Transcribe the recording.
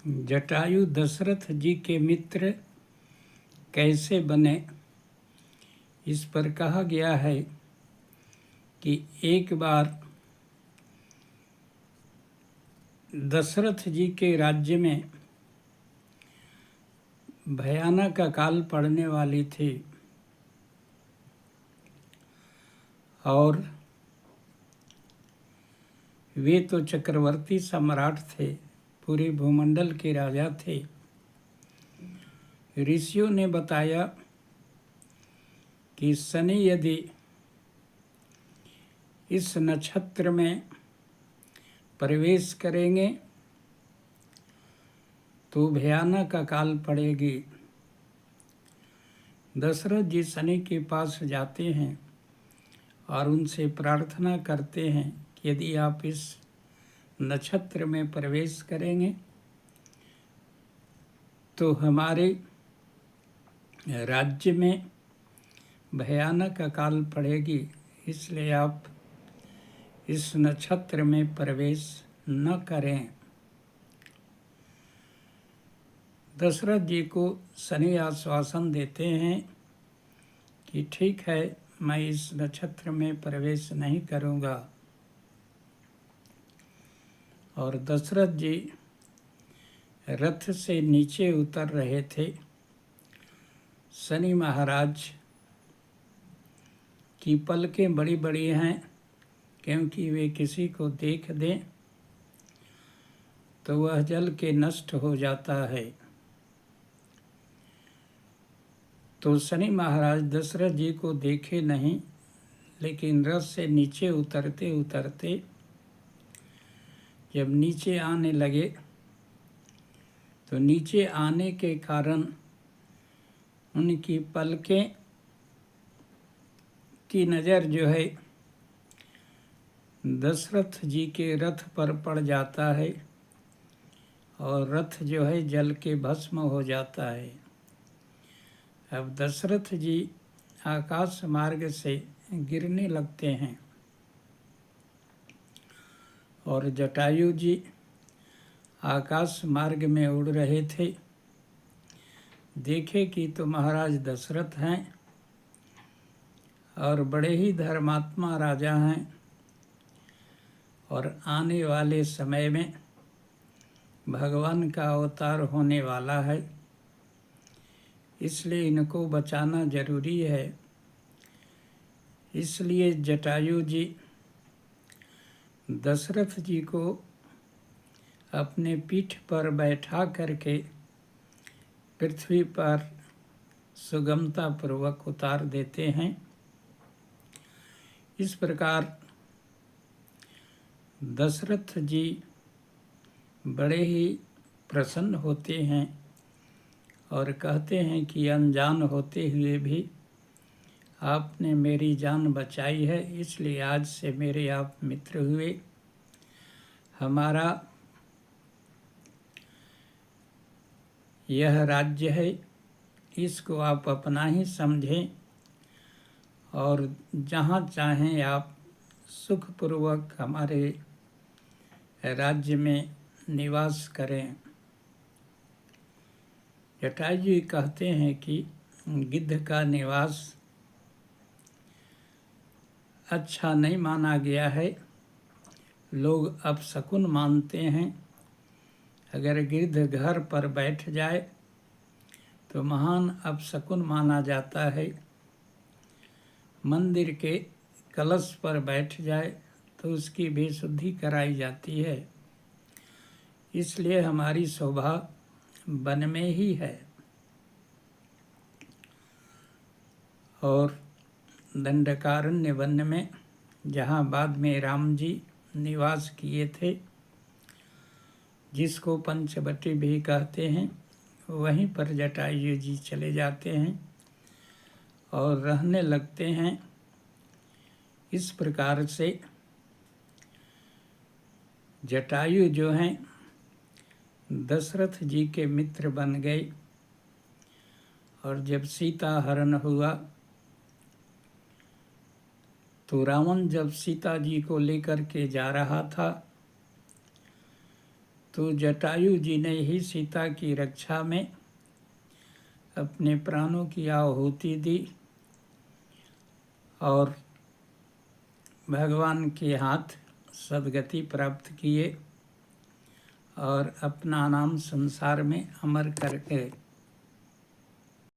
जटायु दशरथ जी के मित्र कैसे बने, इस पर कहा गया है कि एक बार दशरथ जी के राज्य में भयानक अकाल पड़ने वाली थी और वे तो चक्रवर्ती सम्राट थे, पूरे भूमंडल के राजा थे। ऋषियों ने बताया कि शनि यदि इस नक्षत्र में प्रवेश करेंगे तो भयानक अकाल पड़ेगी। दशरथ जी शनि के पास जाते हैं और उनसे प्रार्थना करते हैं कि यदि आप इस नक्षत्र में प्रवेश करेंगे तो हमारे राज्य में भयानक अकाल पड़ेगी, इसलिए आप इस नक्षत्र में प्रवेश न करें। दशरथ जी को शनि आश्वासन देते हैं कि ठीक है, मैं इस नक्षत्र में प्रवेश नहीं करूँगा। और दशरथ जी रथ से नीचे उतर रहे थे। शनि महाराज की पलकें बड़ी बड़ी हैं, क्योंकि वे किसी को देख दें तो वह जल के नष्ट हो जाता है। तो शनि महाराज दशरथ जी को देखे नहीं, लेकिन रथ से नीचे उतरते उतरते जब नीचे आने लगे तो नीचे आने के कारण उनकी पलकें की नज़र जो है दशरथ जी के रथ पर पड़ जाता है और रथ जो है जल के भस्म हो जाता है। अब दशरथ जी आकाश मार्ग से गिरने लगते हैं और जटायु जी आकाश मार्ग में उड़ रहे थे। देखे कि तो महाराज दशरथ हैं और बड़े ही धर्मात्मा राजा हैं और आने वाले समय में भगवान का अवतार होने वाला है, इसलिए इनको बचाना जरूरी है। इसलिए जटायु जी दशरथ जी को अपने पीठ पर बैठा करके पृथ्वी पर सुगमता पूर्वक उतार देते हैं। इस प्रकार दशरथ जी बड़े ही प्रसन्न होते हैं और कहते हैं कि अनजान होते हुए भी आपने मेरी जान बचाई है, इसलिए आज से मेरे आप मित्र हुए। हमारा यह राज्य है, इसको आप अपना ही समझें और जहाँ चाहें आप सुखपूर्वक हमारे राज्य में निवास करें। जटायु जी कहते हैं कि गिद्ध का निवास अच्छा नहीं माना गया है, लोग अपशकुन मानते हैं। अगर गिद्ध घर पर बैठ जाए तो महान अपशकुन माना जाता है। मंदिर के कलश पर बैठ जाए तो उसकी भी शुद्धि कराई जाती है। इसलिए हमारी शोभा वन में ही है। और दंडकारण्य वन में, जहाँ बाद में राम जी निवास किए थे, जिसको पंचवटी भी कहते हैं, वहीं पर जटायु जी चले जाते हैं और रहने लगते हैं। इस प्रकार से जटायु जो हैं दशरथ जी के मित्र बन गए। और जब सीता हरण हुआ तो रावण जब सीता जी को लेकर के जा रहा था तो जटायु जी ने ही सीता की रक्षा में अपने प्राणों की आहुति दी और भगवान के हाथ सद्गति प्राप्त किए और अपना नाम संसार में अमर करके